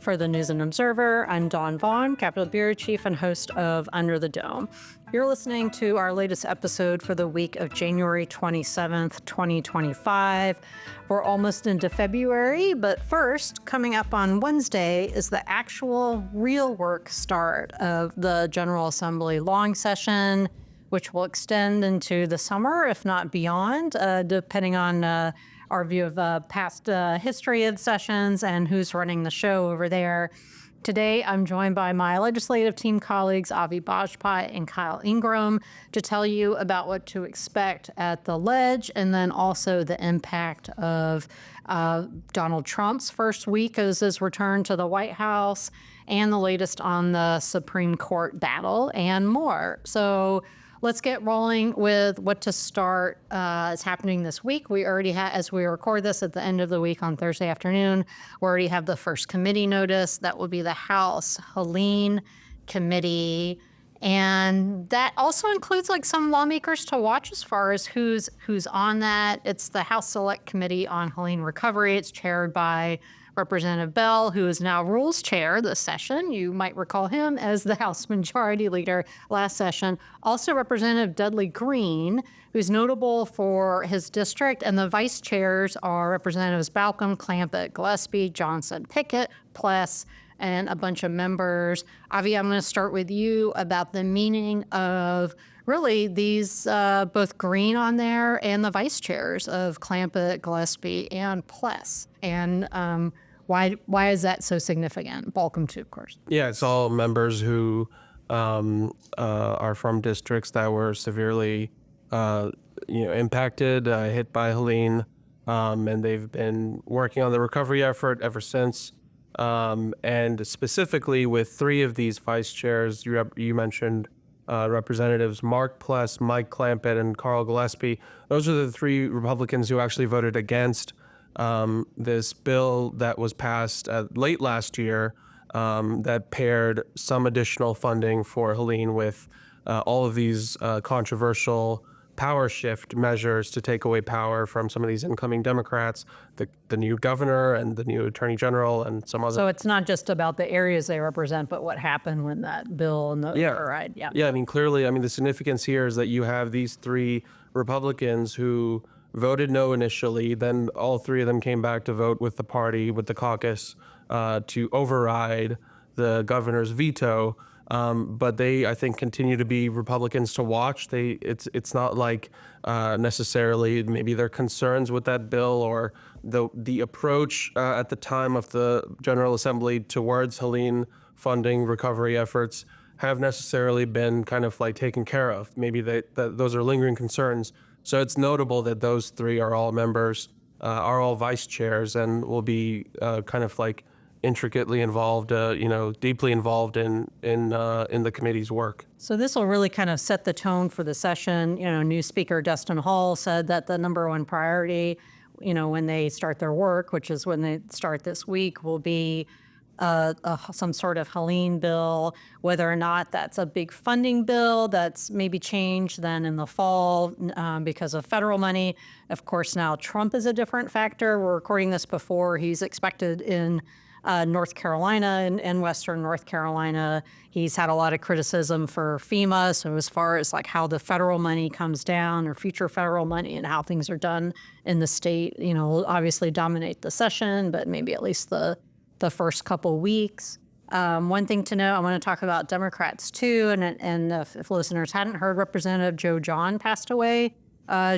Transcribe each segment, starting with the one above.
For the News and Observer, I'm Dawn Vaughan, Capitol Bureau Chief and host of Under the Dome. You're listening to our latest episode for the week of January 27th, 2025. We're almost into February, but first, coming up on Wednesday is the actual real work start of the General Assembly long session, which will extend into the summer, if not beyond, depending on our view of past history of sessions and who's running the show over there. Today, I'm joined by my legislative team colleagues, Avi Bajpai and Kyle Ingram, to tell you about what to expect at the Ledge and then also the impact of Donald Trump's first week as his return to the White House and the latest on the Supreme Court battle and more. So let's get rolling with what to start is happening this week. We already have, as we record this at the end of the week on Thursday afternoon, we already have the first committee notice. That will be the House Helene Committee. And that also includes like some lawmakers to watch as far as who's on that. It's the House Select Committee on Helene Recovery. It's chaired by Representative Bell, who is now Rules Chair this session. You might recall him as the House Majority Leader last session. Also Representative Dudley Green, who's notable for his district, and the vice chairs are Representatives Balcom, Clampett, Gillespie, Johnson, Pickett, Pless, and a bunch of members. Avi, I'm going to start with you about the meaning of really these, both Green on there and the vice chairs of Clampett, Gillespie, and Pless. And why is that so significant? Balcom too, of course. Yeah, it's all members who are from districts that were severely impacted, hit by Helene, and they've been working on the recovery effort ever since. And specifically with three of these vice chairs, you mentioned Representatives Mark Pless, Mike Clampett, and Carl Gillespie. Those are the three Republicans who actually voted against this bill that was passed late last year that paired some additional funding for Helene with all of these controversial power shift measures to take away power from some of these incoming Democrats, the new governor and the new attorney general and some other. So it's not just about the areas they represent, but what happened when that bill and the override. Yeah, I mean, clearly, the significance here is that you have these three Republicans who voted no initially, then all three of them came back to vote with the party, with the caucus, to override the governor's veto. But they, I think, continue to be Republicans to watch. It's not like necessarily maybe their concerns with that bill or the approach at the time of the General Assembly towards Helene funding recovery efforts have necessarily been kind of like taken care of. Maybe that those are lingering concerns. So it's notable that those three are all members, are all vice chairs, and will be kind of like intricately involved, deeply involved in the committee's work. So this will really kind of set the tone for the session. New Speaker Dustin Hall said that the number one priority, when they start their work, which is when they start this week, will be some sort of Helene bill, whether or not that's a big funding bill that's maybe changed then in the fall because of federal money. Of course, now Trump is a different factor. We're recording this before he's expected in North Carolina and Western North Carolina. He's had a lot of criticism for FEMA. So as far as like how the federal money comes down or future federal money and how things are done in the state, will obviously dominate the session, but maybe at least the first couple weeks. One thing to know, I want to talk about Democrats too. And if listeners hadn't heard, Representative Joe John passed away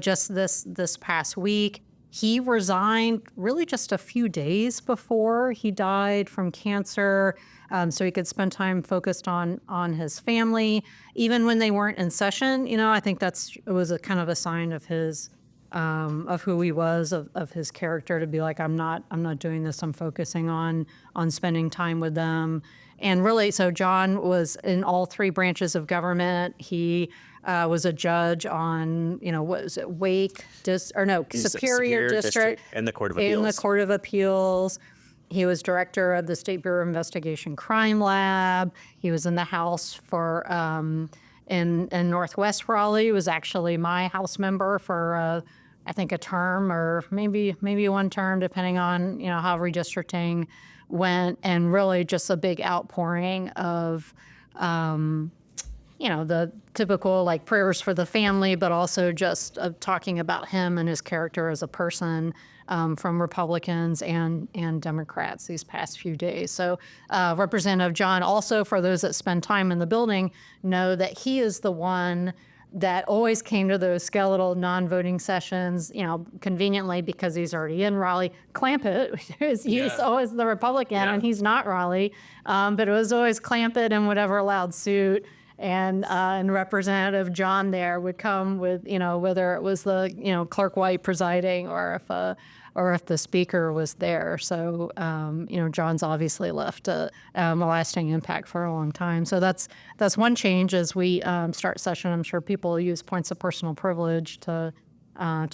just this past week. He resigned really just a few days before he died from cancer, so he could spend time focused on his family, even when they weren't in session. I think it was a kind of a sign of his of who he was, of his character, to be like, I'm not doing this. I'm focusing on spending time with them. And really, so John was in all three branches of government. He was a judge on, what was it, Superior District and the Court of Appeals. In the Court of Appeals. He was director of the State Bureau of Investigation Crime Lab. He was in the House for in Northwest Raleigh. He was actually my House member for I think a term or maybe one term, depending on, how redistricting went, and really just a big outpouring of, the typical like prayers for the family, but also just talking about him and his character as a person, from Republicans and Democrats these past few days. So Representative John, also for those that spend time in the building, know that he is the one that always came to those skeletal non-voting sessions, conveniently because he's already in Raleigh. Clampett, he's always the Republican, and he's not Raleigh, but it was always Clampett in whatever loud suit. And Representative John there would come with, whether it was the, Clerk White presiding or if the speaker was there. So, John's obviously left a lasting impact for a long time. So that's one change as we start session. I'm sure people use points of personal privilege to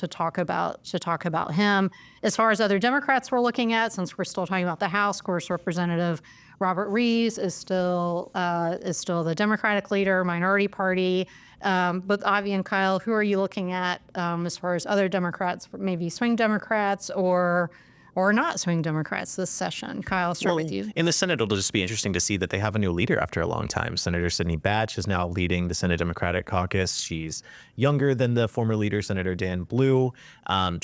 talk about him. As far as other Democrats we're looking at, since we're still talking about the House, of course, Representative Robert Rees is still the Democratic leader, minority party. But Avi and Kyle, who are you looking at as far as other Democrats, maybe swing Democrats or not swing Democrats this session? Kyle, I'll start with you. In the Senate, it'll just be interesting to see that they have a new leader after a long time. Senator Sidney Batch is now leading the Senate Democratic Caucus. She's younger than the former leader, Senator Dan Blue. I'm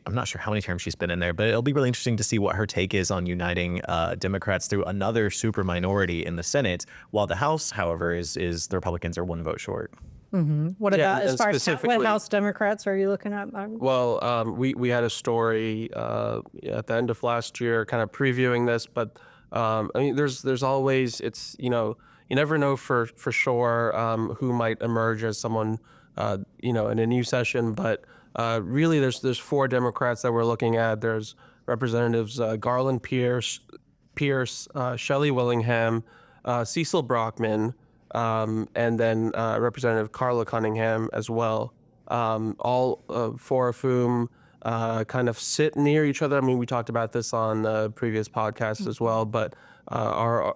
not sure how many terms she's been in there, but it'll be really interesting to see what her take is on uniting Democrats through another super minority in the Senate, while the House, however, is the Republicans are one vote short. Mm-hmm. What about as far as what House Democrats are you looking at? Well, we had a story at the end of last year kind of previewing this, but I mean, there's always, it's, you never know for sure who might emerge as someone, in a new session, but really there's 4 Democrats that we're looking at. There's Representatives Garland Pierce, Shelley Willingham, Cecil Brockman, and then Representative Carla Cunningham as well, all 4 of whom kind of sit near each other. I mean, we talked about this on the previous podcast as well, but are,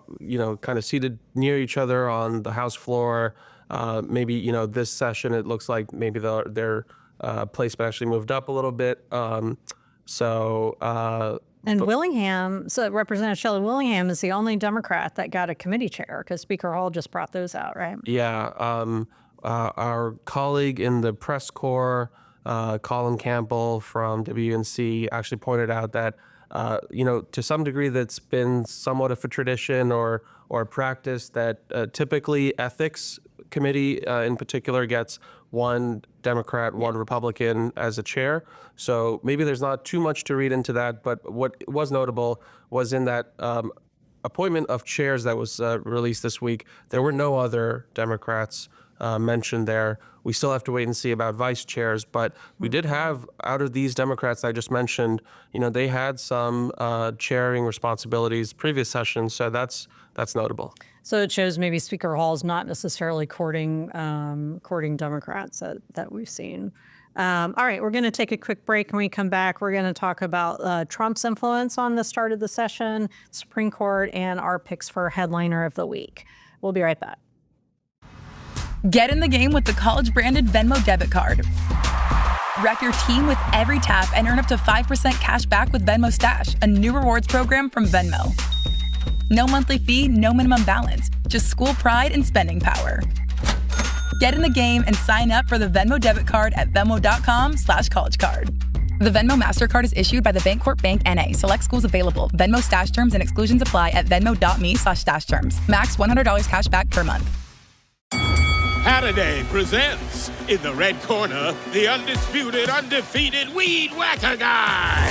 kind of seated near each other on the House floor. Maybe, this session, it looks like maybe their placement actually moved up a little bit. Willingham, so Representative Shelley Willingham is the only Democrat that got a committee chair because Speaker Hall just brought those out, right? Yeah. Our colleague in the press corps, Colin Campbell from WNC, actually pointed out that, to some degree that's been somewhat of a tradition or practice that typically ethics committee in particular gets one Democrat, one Republican as a chair. So maybe there's not too much to read into that, but what was notable was in that appointment of chairs that was released this week, there were no other Democrats mentioned there. We still have to wait and see about vice chairs, but we did have, out of these Democrats I just mentioned, they had some chairing responsibilities previous sessions, so that's notable. So it shows maybe Speaker Hall's not necessarily courting Democrats that we've seen. All right, we're going to take a quick break. When we come back, we're going to talk about Trump's influence on the start of the session, Supreme Court, and our picks for headliner of the week. We'll be right back. Get in the game with the college-branded Venmo debit card. Wreck your team with every tap and earn up to 5% cash back with Venmo Stash, a new rewards program from Venmo. No monthly fee, no minimum balance, just school pride and spending power. Get in the game and sign up for the Venmo debit card at venmo.com/collegecard. The Venmo MasterCard is issued by the Bancorp Bank N.A. Select schools available. Venmo Stash terms and exclusions apply at venmo.me/stash terms. Max $100 cash back per month. Holiday presents, in the red corner, the undisputed, undefeated Weed Whacker Guy.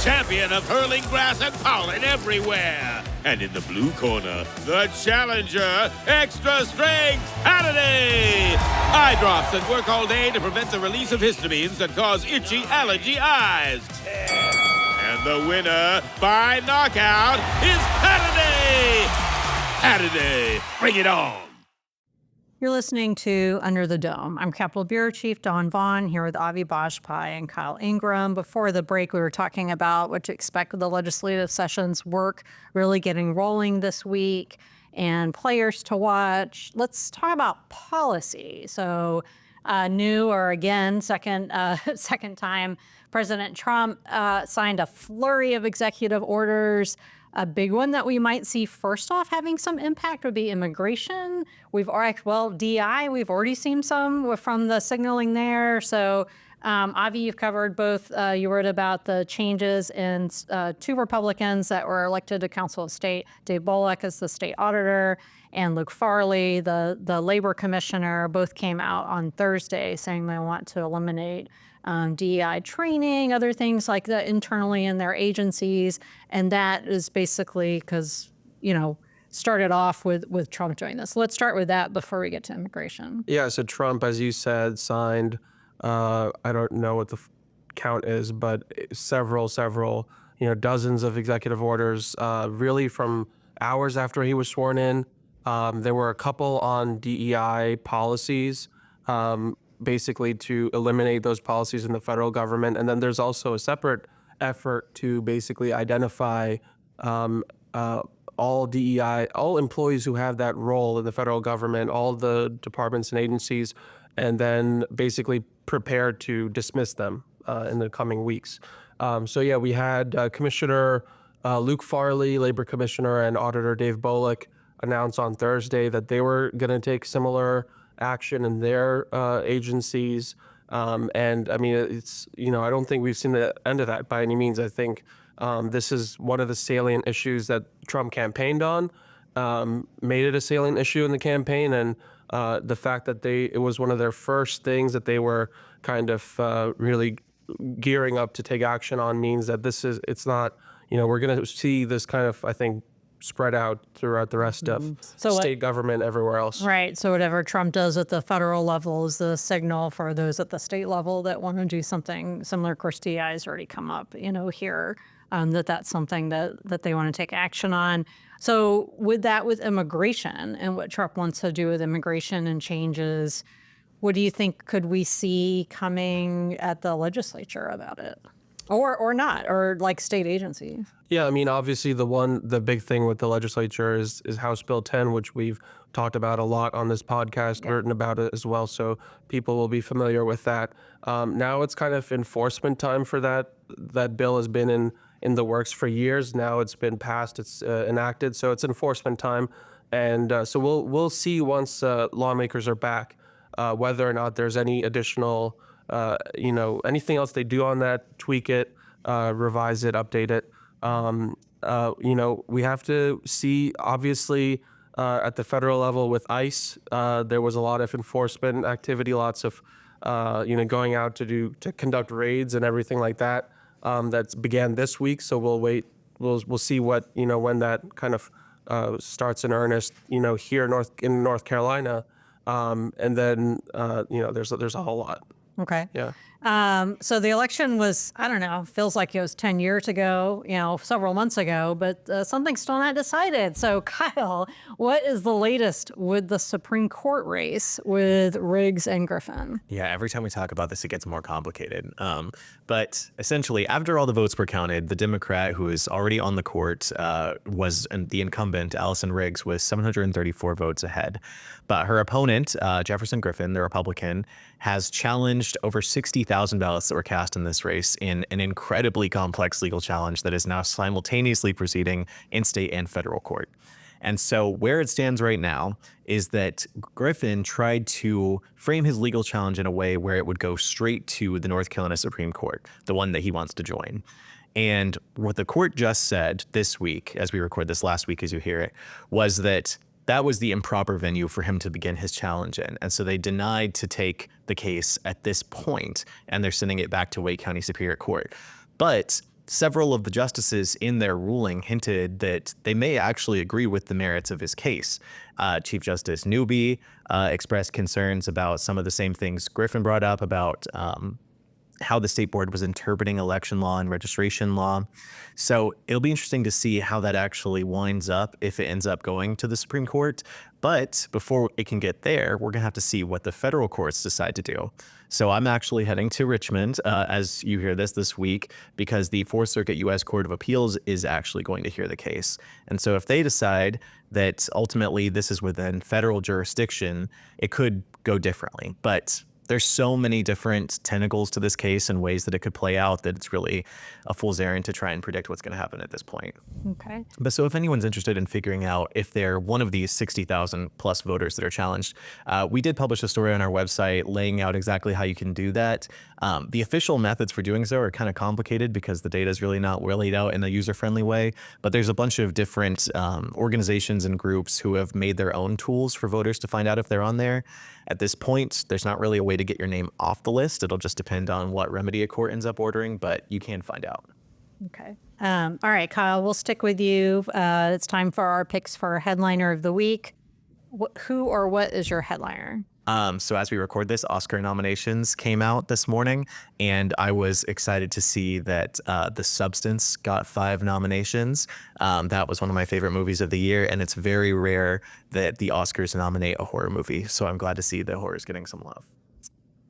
Champion of hurling grass and pollen everywhere. And in the blue corner, the challenger, extra strength Holiday. Eye drops that work all day to prevent the release of histamines that cause itchy allergy eyes. And the winner by knockout is Holiday. Holiday, bring it on. You're listening to Under the Dome. I'm Capitol Bureau Chief Dawn Vaughan here with Avi Bajpai and Kyle Ingram. Before the break, we were talking about what to expect with the legislative session's work really getting rolling this week and players to watch. Let's talk about policy. So new or again, second time, President Trump signed a flurry of executive orders. A big one that we might see first off having some impact would be immigration. DI, we've already seen some from the signaling there. So Avi, you've covered both. You wrote about the changes in two Republicans that were elected to Council of State, Dave Bullock as the state auditor and Luke Farley, the labor commissioner. Both came out on Thursday saying they want to eliminate DEI training, other things like that internally in their agencies. And that is basically because, started off with Trump doing this. Let's start with that before we get to immigration. Yeah, so Trump, as you said, signed, I don't know what the count is, but several, dozens of executive orders, really from hours after he was sworn in. There were a couple on DEI policies, basically to eliminate those policies in the federal government. And then there's also a separate effort to basically identify all DEI, all employees who have that role in the federal government, all the departments and agencies, and then basically prepare to dismiss them in the coming weeks. We had Commissioner Luke Farley, Labor Commissioner, and Auditor Dave Bullock announce on Thursday that they were going to take similar action in their agencies. And I mean, it's, I don't think we've seen the end of that by any means. I think this is one of the salient issues that Trump campaigned on, made it a salient issue in the campaign. And the fact that it was one of their first things that they were kind of really gearing up to take action on means that it's not, we're going to see this kind of, I think, spread out throughout the rest of state government everywhere else. Right. So whatever Trump does at the federal level is the signal for those at the state level that want to do something similar. Of course, DEI has already come up, here, that's something that they want to take action on. So with immigration and what Trump wants to do with immigration and changes, what do you think could we see coming at the legislature about it? Or not, or like state agencies? Yeah, I mean, obviously the big thing with the legislature is House Bill 10, which we've talked about a lot on this podcast, written about it as well, so people will be familiar with that. Now it's kind of enforcement time for that. That bill has been in the works for years. Now it's been passed, it's enacted, so it's enforcement time. And so we'll see once lawmakers are back whether or not there's any additional anything else they do on that, tweak it, revise it, update it. We have to see, obviously, at the federal level with ICE, there was a lot of enforcement activity, lots of, going out to conduct raids and everything like that. That began this week. So we'll wait. We'll see what, when that kind of starts in earnest, here in North Carolina. And then, there's a whole lot. Okay. Yeah. So the election was, I don't know, feels like it was 10 years ago, several months ago, but something's still not decided. So Kyle, what is the latest with the Supreme Court race with Riggs and Griffin? Yeah, every time we talk about this, it gets more complicated. But essentially, after all the votes were counted, the Democrat who is already on the court was the incumbent, Allison Riggs, was 734 votes ahead. But her opponent, Jefferson Griffin, the Republican, has challenged over 60,000 ballots that were cast in this race in an incredibly complex legal challenge that is now simultaneously proceeding in state and federal court. And so where it stands right now is that Griffin tried to frame his legal challenge in a way where it would go straight to the North Carolina Supreme Court, the one that he wants to join. And what the court just said this week, as we record this last week as you hear it, was that was the improper venue for him to begin his challenge in. And so they denied to take the case at this point, and they're sending it back to Wake County Superior Court. But several of the justices in their ruling hinted that they may actually agree with the merits of his case. Chief Justice Newby expressed concerns about some of the same things Griffin brought up about how the state board was interpreting election law and registration law. So it'll be interesting to see how that actually winds up if it ends up going to the Supreme Court. But before it can get there, we're going to have to see what the federal courts decide to do. So I'm actually heading to Richmond as you hear this week, because the Fourth Circuit U.S. Court of Appeals is actually going to hear the case. And so if they decide that ultimately this is within federal jurisdiction, it could go differently. But there's so many different tentacles to this case and ways that it could play out that it's really a fool's errand to try and predict what's going to happen at this point. Okay. But so if anyone's interested in figuring out if they're one of these 60,000 plus voters that are challenged, we did publish a story on our website laying out exactly how you can do that. The official methods for doing so are kind of complicated because the data is really not well laid out in a user-friendly way. But there's a bunch of different organizations and groups who have made their own tools for voters to find out if they're on there. At this point, there's not really a way to get your name off the list. It'll just depend on what remedy a court ends up ordering, but you can find out. Okay. All right, Kyle, we'll stick with you. It's time for our picks for headliner of the week. Who or what is your headliner? So as we record this, Oscar nominations came out this morning, and I was excited to see that The Substance got 5 nominations. That was one of my favorite movies of the year, and it's very rare that the Oscars nominate a horror movie. So I'm glad to see that horror is getting some love.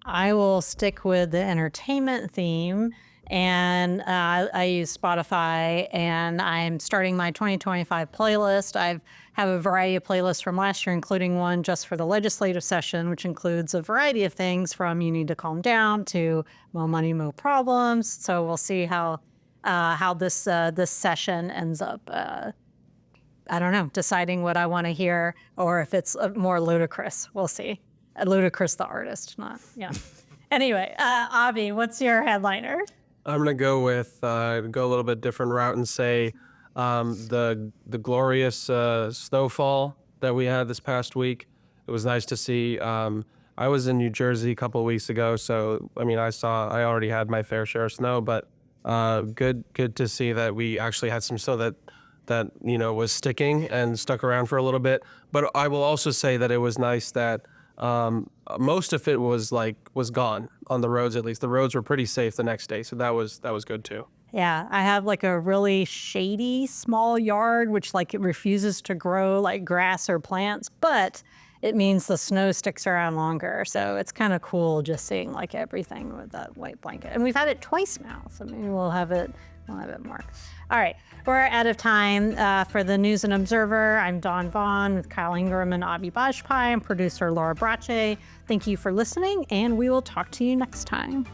I will stick with the entertainment theme. And I use Spotify, and I'm starting my 2025 playlist. I have a variety of playlists from last year, including one just for the legislative session, which includes a variety of things from You Need to Calm Down to Mo Money, Mo Problems. So we'll see how this session ends up, I don't know, deciding what I want to hear, or if it's more Ludacris. We'll see. Ludacris the artist, not, yeah. Anyway, Avi, what's your headliner? I'm gonna go with go a little bit different route and say the glorious snowfall that we had this past week. It was nice to see. I was in New Jersey a couple of weeks ago, so I mean I already had my fair share of snow, but good to see that we actually had some snow that was sticking and stuck around for a little bit. But I will also say that it was nice that most of it was gone on the roads. At least the roads were pretty safe the next day, so that was good too. Yeah, I have like a really shady small yard, which it refuses to grow like grass or plants, but it means the snow sticks around longer. So it's kind of cool just seeing everything with that white blanket. And we've had it twice now, so maybe we'll have it more. All right, we're out of time for the News and Observer. I'm Dawn Vaughan with Kyle Ingram and Abhi Bajpai and producer Laura Brache. Thank you for listening, and we will talk to you next time.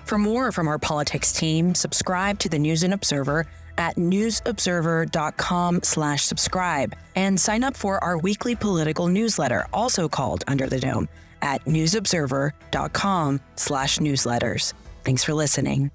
For more from our politics team, subscribe to the News and Observer at newsobserver.com/subscribe and sign up for our weekly political newsletter, also called Under the Dome, at newsobserver.com/newsletters. Thanks for listening.